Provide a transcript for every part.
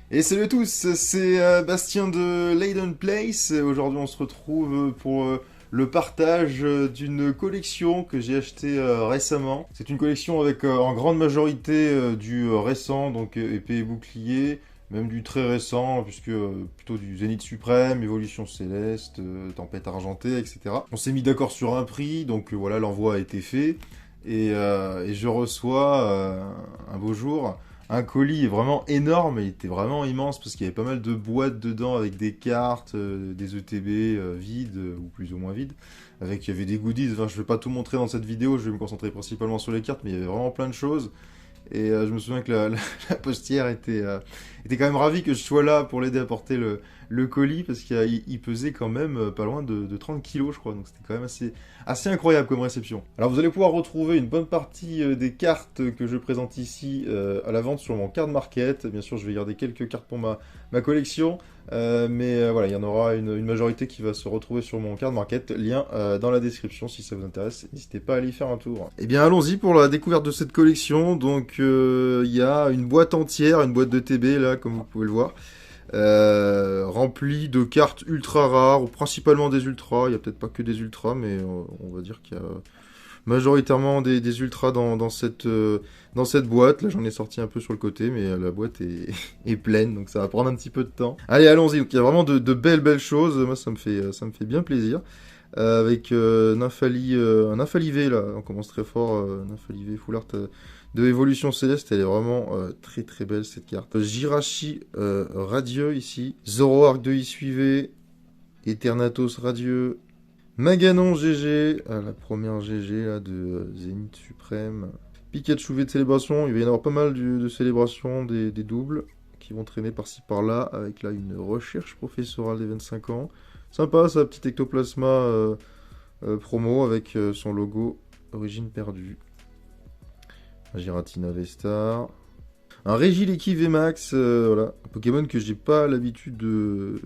Et salut à tous, c'est Bastien de Leiden Place. Aujourd'hui, on se retrouve pour le partage d'une collection que j'ai achetée récemment. C'est une collection avec en grande majorité du récent, donc épée et bouclier, même du très récent, puisque plutôt du Zénith Suprême, Évolution Céleste, Tempête Argentée, etc. On s'est mis d'accord sur un prix, donc voilà, l'envoi a été fait. Et je reçois un beau jour un colis vraiment énorme, il était vraiment immense parce qu'il y avait pas mal de boîtes dedans avec des cartes, des ETB vides ou plus ou moins vides, il y avait des goodies, enfin je vais pas tout montrer dans cette vidéo, je vais me concentrer principalement sur les cartes, mais il y avait vraiment plein de choses. Et je me souviens que la postière était quand même ravie que je sois là pour l'aider à porter le colis, parce qu'il pesait quand même pas loin de 30 kilos, je crois. Donc c'était quand même assez incroyable comme réception. Alors vous allez pouvoir retrouver une bonne partie des cartes que je présente ici à la vente sur mon card market. Bien sûr, je vais garder quelques cartes pour ma collection. Mais voilà, il y en aura une majorité qui va se retrouver sur mon card market. Lien dans la description si ça vous intéresse. N'hésitez pas à aller y faire un tour. Et bien allons-y pour la découverte de cette collection. Donc il y a une boîte entière, une boîte de TB là, comme vous pouvez le voir, remplie de cartes ultra rares, principalement des ultras. Il y a peut-être pas que des ultras, mais on va dire qu'il y a majoritairement des ultras dans cette boîte. Là, j'en ai sorti un peu sur le côté, mais la boîte est pleine, donc ça va prendre un petit peu de temps. Allez, allons-y. Donc, il y a vraiment de belles choses. Moi, ça me fait bien plaisir. Avec un Nymphali V, là. On commence très fort. Nymphali V Full Art de Évolution Céleste. Elle est vraiment très très belle, cette carte. Jirachi Radieux, ici. Zoroark de Isuive. Eternatus Radieux. Maganon GG, la première GG là, de Zénith Suprême. Pikachu V de célébration, il va y en avoir pas mal de célébrations, des doubles qui vont traîner par-ci par-là, avec là une recherche professorale des 25 ans. Sympa, sa petite ectoplasma promo avec son logo Origine perdue. Un Giratina V-Star. Un Regieleki VMAX, voilà, un Pokémon que j'ai pas l'habitude de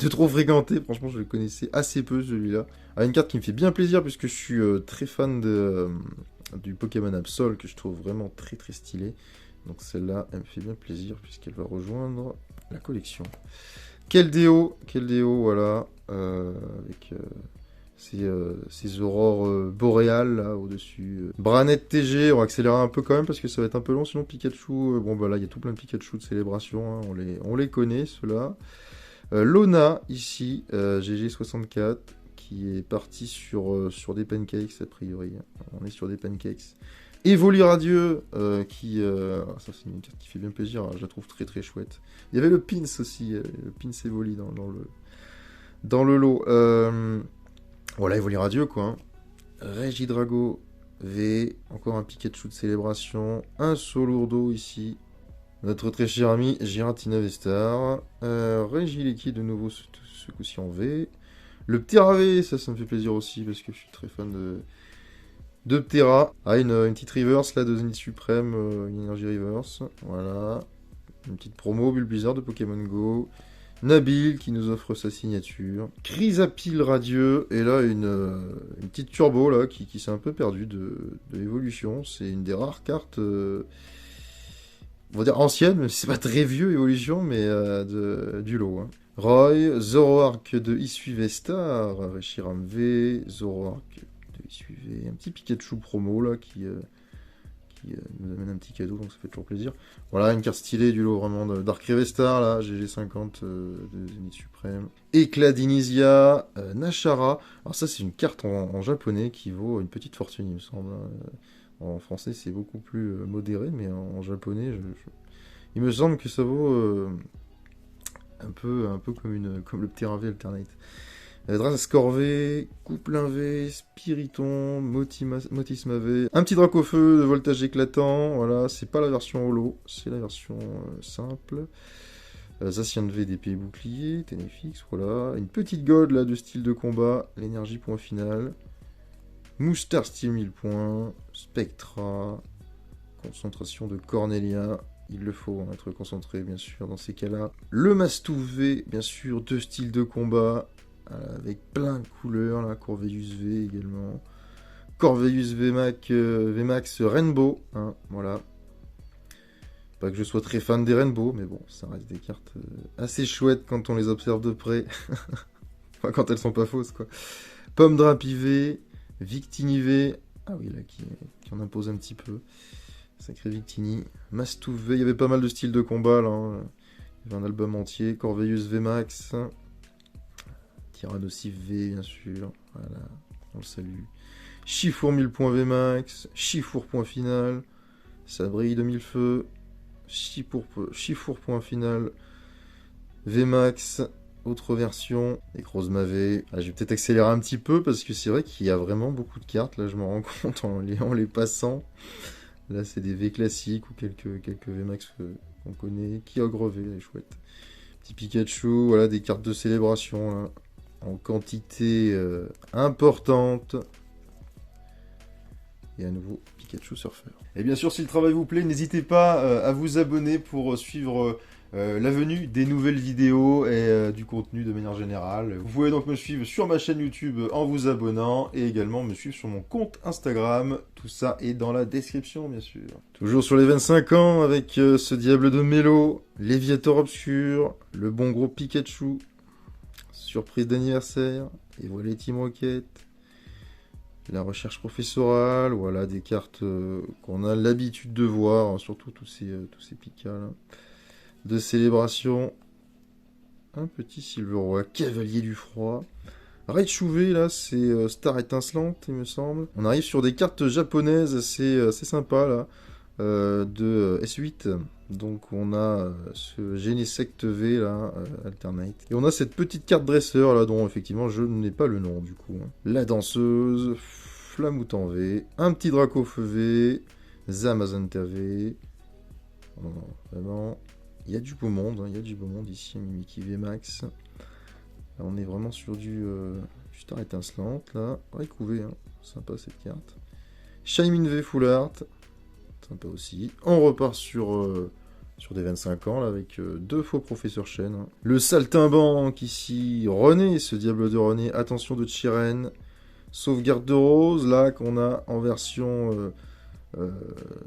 trop fréquenter. Franchement, je le connaissais assez peu celui-là. Ah, une carte qui me fait bien plaisir puisque je suis très fan du Pokémon Absol que je trouve vraiment très très stylé. Donc celle-là, elle me fait bien plaisir puisqu'elle va rejoindre la collection. Keldeo, voilà, avec ces aurores boréales là au-dessus. Branette TG, on va accélérer un peu quand même parce que ça va être un peu long, sinon Pikachu, bon bah là il y a tout plein de Pikachu de célébration, hein, on les connaît ceux-là. Lona ici, GG64, qui est parti sur des pancakes a priori, on est sur des pancakes. Evoli Radieux, ça c'est une carte qui fait bien plaisir, hein, je la trouve très très chouette. Il y avait le Pins aussi, le Pins Evoli dans le lot. Voilà, Evoli Radieux, quoi. Hein. Regidrago V, encore un Pikachu de célébration, un Solourdo ici, notre très cher ami Giratina V-Star, Regieleki de nouveau ce coup-ci en V, le Ptera V, ça me fait plaisir aussi parce que je suis très fan de Ptera. Ah, une petite reverse là de Zenith Suprême, une énergie reverse, voilà, une petite promo Bulbizarre de Pokémon Go. Nabil qui nous offre sa signature. Chrysapile Radieux. Et là, une petite turbo là, qui s'est un peu perdue de l'évolution. C'est une des rares cartes, on va dire ancienne, même si c'est pas très vieux évolution, mais du lot. Hein. Roy, Zoroark de Isuive Star, Reshiram V, Zoroark de Isuive, un petit Pikachu promo là qui nous amène un petit cadeau, donc ça fait toujours plaisir. Voilà, une carte stylée du lot vraiment de Dark Revestar, là, GG50 de Zenith Suprême. Éclat d'Inisia, Nashara. Alors ça, c'est une carte en japonais qui vaut une petite fortune, il me semble. En français, c'est beaucoup plus modéré, mais en japonais, il me semble que ça vaut un peu comme le Ptera V Alternate. Drascore V, Couplin V, Spiriton, Motisma V, un petit Dracofeu de voltage éclatant, voilà, c'est pas la version holo, c'est la version simple. Zacian V d'épée et bouclier, Ténéfix, voilà, une petite God là de style de combat, l'énergie point final, Moustar style 1000 points, Spectra, concentration de Cornelia, il le faut hein, être concentré bien sûr dans ces cas-là. Le Mastou V, bien sûr, deux styles de combat, avec plein de couleurs, là, Corveus V également. Corveus VMAX Rainbow, hein, voilà. Pas que je sois très fan des Rainbow, mais bon, ça reste des cartes assez chouettes quand on les observe de près. Enfin, quand elles sont pas fausses, quoi. Pomme Drapivé, Victini. Ah oui, là, qui en impose un petit peu. Sacré Victini. Mastouvé, il y avait pas mal de styles de combat, là. Hein. Il y avait un album entier. Corveilleuse VMAX. Tyrannossif V, bien sûr. Voilà, on le salue. Chifour 1000 points VMAX. Chifour point final. Ça brille de 1000 feux. Chifour point final. VMAX. Autre version. Et Cross Mavé. Ah, je vais peut-être accélérer un petit peu parce que c'est vrai qu'il y a vraiment beaucoup de cartes. Là, je me rends compte en les passant. Là, c'est des V classiques ou quelques VMAX qu'on connaît. Kyogre V, elle est chouette. Petit Pikachu, voilà, des cartes de célébration là, en quantité importante. Et à nouveau, Pikachu Surfer. Et bien sûr, si le travail vous plaît, n'hésitez pas à vous abonner pour suivre la venue des nouvelles vidéos et du contenu de manière générale. Vous pouvez donc me suivre sur ma chaîne YouTube en vous abonnant et également me suivre sur mon compte Instagram. Tout ça est dans la description, bien sûr. Toujours sur les 25 ans avec ce diable de Mélo, Léviator Obscur, le bon gros Pikachu, surprise d'anniversaire, et voilà Team Rocket. La recherche professorale, voilà des cartes qu'on a l'habitude de voir, hein, surtout tous ces Pika là. De célébration, un petit Silveroy, Cavalier du Froid. Raichu V, là, c'est Star Étincelante, il me semble. On arrive sur des cartes japonaises assez sympas, là, de S8. Donc on a ce Genesect V, là, Alternate. Et on a cette petite carte dresseur, là, dont effectivement je n'ai pas le nom, du coup. Hein. La Danseuse, Flamoutant V, un petit Dracofeu V, Zamazenta V. Oh, vraiment... Il y a du beau monde, hein, il y a du beau monde ici, Mimikyu VMAX. Là, on est vraiment sur du Star Étincelante, là. Raikou V, hein. Sympa cette carte. Shaymin V Full Art, sympa aussi. On repart sur des 25 ans, là, avec deux faux Professeur Chen. Hein. Le Saltimbanque ici, René, ce diable de René, attention de Chiren. Sauvegarde de Rose, là, qu'on a en version...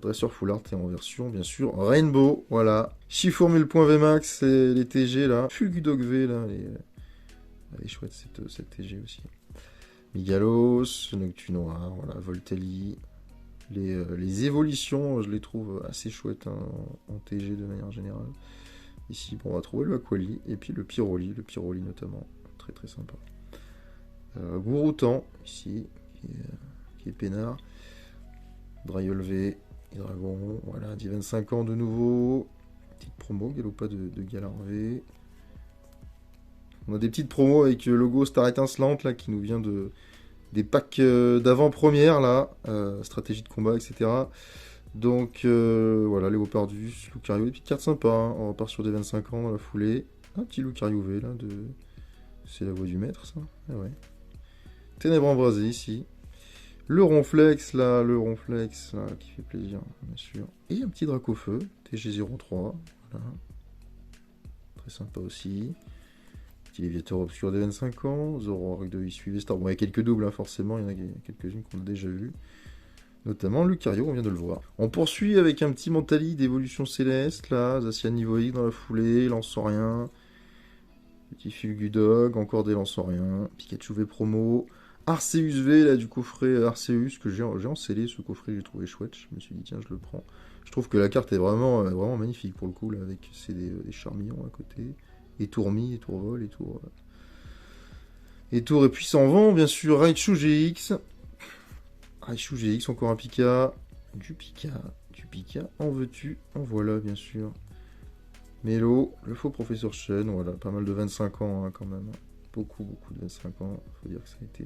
Dresseur Full Art et en version bien sûr Rainbow, voilà. Chifour 1000 points VMAX et les TG là. Fulgudog V là, elle est chouette cette TG aussi. Migalos, Noctu Noir, voilà, Voltelli. Les évolutions, je les trouve assez chouettes hein, en TG de manière générale. Ici, bon, on va trouver le Aquali et puis le Pyroli notamment, très très sympa. Gouroutan, ici, qui est peinard. Dryol V, Dragon, voilà, 10-25 ans de nouveau. Petite promo, Galopa de Galar V. On a des petites promos avec le logo Star Étincelante là, qui nous vient des packs d'avant-première, là, stratégie de combat, etc. Donc voilà, Léopardus, Lucario, des petites cartes sympas. Hein. On repart sur des 25 ans dans la foulée. Un petit Lucario V là, c'est la voix du maître ça. Ah ouais. Ténèbres embrasées ici. Le Ronflex, là, qui fait plaisir, bien sûr. Et un petit Dracofeu, TG03, voilà. Très sympa aussi. Petit Léviator Obscur des 25 ans, Zoroark de Suivez Star. Bon, il y a quelques doubles, hein, forcément, il y en a quelques-unes qu'on a déjà vues. Notamment Lucario, on vient de le voir. On poursuit avec un petit Mentali d'évolution céleste, là, Zacian Nivoïque dans la foulée, Lance-Rien. Petit Fulgudog, encore des Lance-Rien. Pikachu V promo. Arceus V, là, du coffret Arceus, que j'ai encellé, ce coffret, j'ai trouvé chouette. Je me suis dit, tiens, je le prends. Je trouve que la carte est vraiment magnifique pour le coup, là, avec des charmillons à côté. Et Tourmi, et Tourvol, et Tour. Et Tour et Puissant Vent, bien sûr, Raichu GX. Raichu GX, encore un Pika. Du Pika, en veux-tu, en voilà, bien sûr. Mélo, le faux Professeur Chen, voilà, pas mal de 25 ans, hein, quand même. Beaucoup de 25 ans, faut dire que ça a été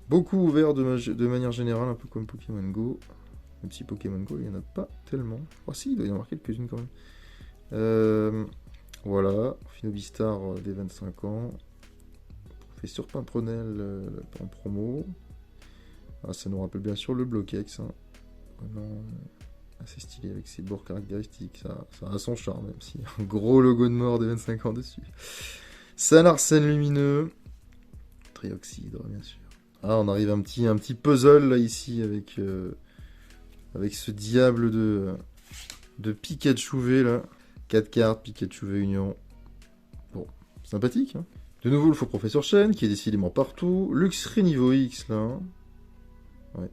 beaucoup ouvert de manière générale, un peu comme Pokémon Go. Même si Pokémon Go, il n'y en a pas tellement. Oh si, il doit y en avoir quelques-unes quand même. Voilà, Finobistar des 25 ans. Professeur Pimprenel en promo. Ah, ça nous rappelle bien sûr le Bloquex. Hein. Vraiment assez stylé avec ses bords caractéristiques. Ça a son charme, même si un gros logo de mort des 25 ans dessus. Salarsène lumineux. Trioxydre, bien sûr. Ah, on arrive à un petit puzzle là ici avec ce diable de Pikachu V, là. 4 cartes, Pikachu V Union. Bon, sympathique, hein. De nouveau, le faux professeur Chen, qui est décidément partout. Luxray niveau X, là. Ouais.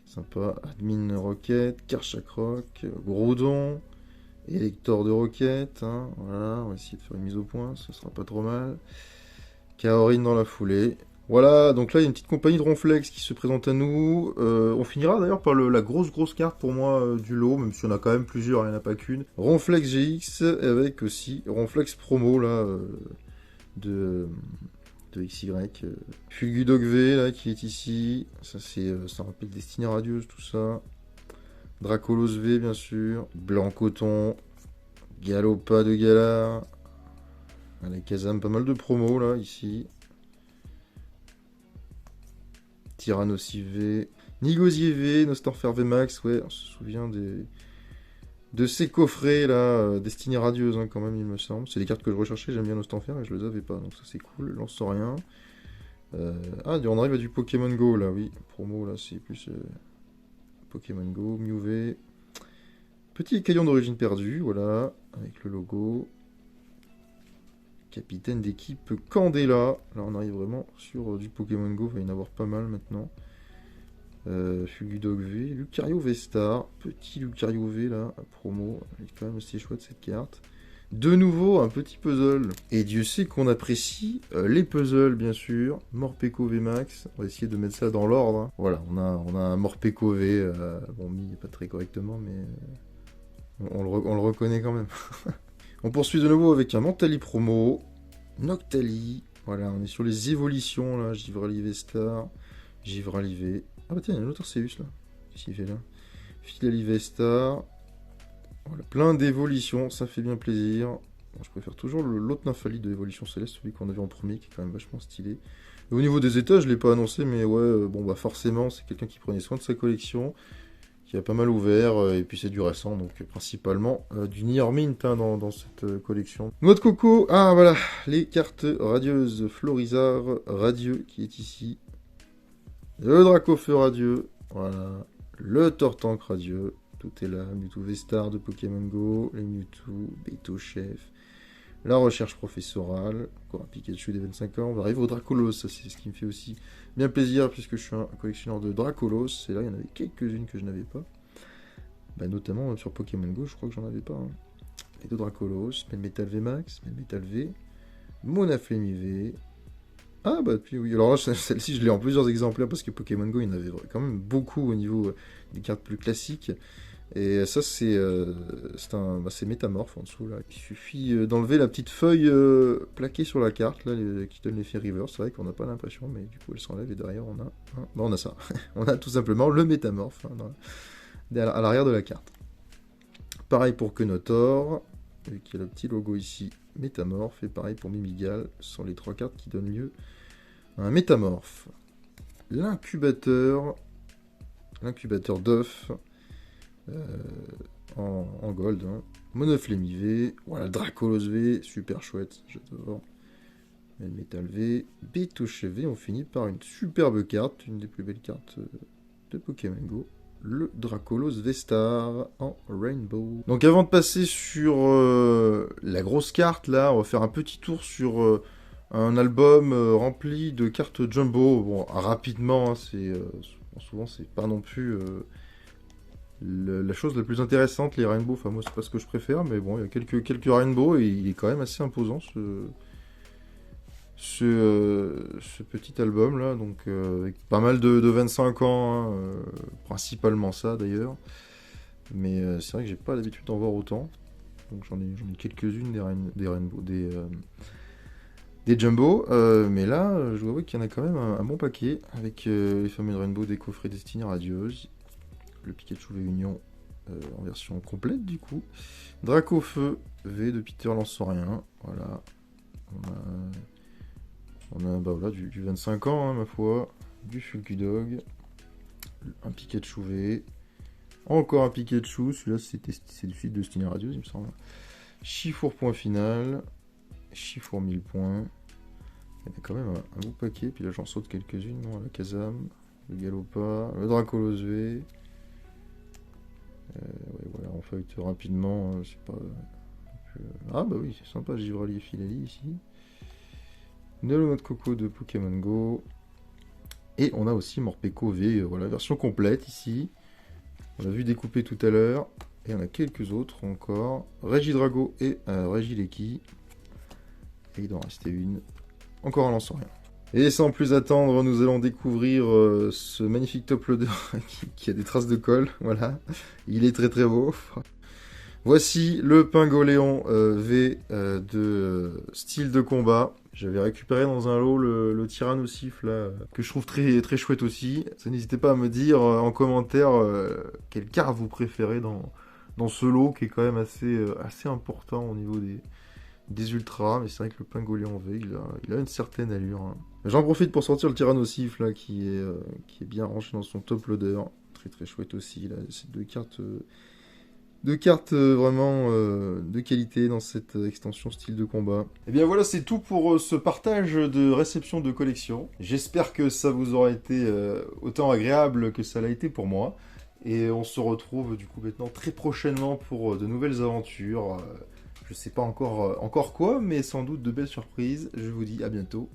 Sympa. Admin Rocket, Karchak Rock, Groudon, Elector de Rocket, hein. Voilà, on va essayer de faire une mise au point, ce sera pas trop mal. Kaorin dans la foulée. Voilà, donc là il y a une petite compagnie de Ronflex qui se présente à nous. On finira d'ailleurs par la grosse carte pour moi du lot, même si on a quand même plusieurs, il n'y en a pas qu'une. Ronflex GX avec aussi Ronflex promo là de XY. Fulgudog V là qui est ici. Ça rappelle Destinée Radieuse tout ça. Dracolos V bien sûr. Blanc Coton. Galopa de Galar. Allez, Kazam, pas mal de promos là ici. Tyrannosi V, Nigosier V, Nostorfer V Max, ouais, on se souvient de ces coffrets là, Destinée Radieuse hein, quand même il me semble. C'est des cartes que je recherchais, j'aime bien Nostorfer et je les avais pas, donc ça c'est cool, lance rien. On arrive à du Pokémon Go là, oui, promo là c'est plus Pokémon Go, Mew V. Petit caillon d'origine perdue, voilà, avec le logo. Capitaine d'équipe Candela. Là, on arrive vraiment sur du Pokémon Go. Il va y en avoir pas mal maintenant. Fulgudog V. Lucario V-Star. Petit Lucario V, là, à promo. Elle est quand même assez chouette, cette carte. De nouveau, un petit puzzle. Et Dieu sait qu'on apprécie les puzzles, bien sûr. Morpeko V-Max. On va essayer de mettre ça dans l'ordre. Hein. Voilà, on a un Morpeko V. Bon, mis pas très correctement, mais on le reconnaît quand même. On poursuit de nouveau avec un Mentali promo, Noctali, voilà, on est sur les évolutions là, Givrali V-Star, Givrali V. Ah bah tiens, il y a un autre Arceus là, qu'est-ce qu'il fait là? Filali V-Star, voilà, plein d'évolutions, ça fait bien plaisir. Bon, je préfère toujours l'autre Nymphali de Évolution Céleste, celui qu'on avait en premier, qui est quand même vachement stylé. Et au niveau des états, je ne l'ai pas annoncé, mais ouais, bon bah forcément, c'est quelqu'un qui prenait soin de sa collection, qui a pas mal ouvert, et puis c'est du récent, donc principalement du Nier Mint hein, dans cette collection. Noix de coco, ah voilà, les cartes radieuses, Florizard radieux qui est ici, le Dracofeu radieux, voilà, le Tortank radieux, tout est là, Mewtwo V-Star de Pokémon Go, les Mewtwo, Beto Chef, la recherche professorale, encore un Pikachu des 25 ans, on va arriver au Dracolos, ça c'est ce qui me fait aussi bien plaisir puisque je suis un collectionneur de Dracolos, et là il y en avait quelques-unes que je n'avais pas, bah, notamment sur Pokémon Go, je crois que j'en avais pas. Hein. Les deux Dracolos, Melmetal V Max, Melmetal V, Monaflame V. Ah bah puis oui, alors là celle-ci je l'ai en plusieurs exemplaires parce que Pokémon Go il y en avait quand même beaucoup au niveau des cartes plus classiques. Et ça c'est métamorphe en dessous là. Il suffit d'enlever la petite feuille plaquée sur la carte là, qui donne l'effet reverse. C'est vrai qu'on n'a pas l'impression, mais du coup elle s'enlève et derrière on a, hein, on a ça. On a tout simplement le métamorphe hein, à l'arrière de la carte. Pareil pour Kenotor, qui a le petit logo ici, métamorphe. Et pareil pour Mimigal, ce sont les trois cartes qui donnent lieu à un métamorphe. L'incubateur d'œuf. En gold. Hein. Monoflame V, voilà, Dracolos V, super chouette, j'adore. Metal V, Bétouche V, on finit par une superbe carte, une des plus belles cartes de Pokémon Go, le Dracolos V-Star en Rainbow. Donc avant de passer sur la grosse carte, là, on va faire un petit tour sur un album rempli de cartes Jumbo. Bon, rapidement, hein, souvent c'est pas non plus... la chose la plus intéressante, les rainbows, enfin moi c'est pas ce que je préfère, mais bon, il y a quelques rainbows et il est quand même assez imposant ce petit album là, donc avec pas mal de 25 ans, hein, principalement ça d'ailleurs, mais c'est vrai que j'ai pas l'habitude d'en voir autant, donc j'en ai quelques-unes des rainbows, des jumbo, mais là je vois qu'il y en a quand même un bon paquet avec les fameux rainbows des coffrets Destinée Radieuse. Le Pikachu V Union en version complète du coup. Dracofeu V de Peter Lansorien. Voilà. On a bah voilà, du 25 ans, hein, ma foi. Du Fulgudog. Un Pikachu V. Encore un Pikachu. Celui-là, c'est du site de Destinée Radieuse, il me semble. Chifour point final. Chifour 1000 points. Il y a quand même un beau paquet. Puis là, j'en saute quelques-unes. Non, la Kazam. Le Galopa. Le Dracolos V. Ouais, voilà. on feuillete rapidement, c'est pas... Ah bah oui, c'est sympa, Givrali et Filali ici. Nelo de Coco de Pokémon Go. Et on a aussi Morpeko V, voilà, version complète ici. On l'a vu découper tout à l'heure. Et on a quelques autres encore. Regidrago et Regileki. Et il doit en rester une. Encore un lance-rien. Et sans plus attendre, nous allons découvrir ce magnifique top loader qui a des traces de colle. Voilà. Il est très très beau. Voici le Pingoléon V de style de combat. J'avais récupéré dans un lot le Tyrannosif là, que je trouve très, très chouette aussi. Ça, n'hésitez pas à me dire en commentaire quelle carte vous préférez dans ce lot qui est quand même assez important au niveau des ultras. Mais c'est vrai que le Pingoléon V, il a une certaine allure. Hein. J'en profite pour sortir le Tyrannosif là, qui est bien rangé dans son top loader. Très très chouette aussi. Là, ces deux cartes... vraiment de qualité dans cette extension style de combat. Et bien voilà, c'est tout pour ce partage de réception de collection. J'espère que ça vous aura été autant agréable que ça l'a été pour moi. Et on se retrouve du coup maintenant très prochainement pour de nouvelles aventures. Je sais pas encore quoi, mais sans doute de belles surprises. Je vous dis à bientôt.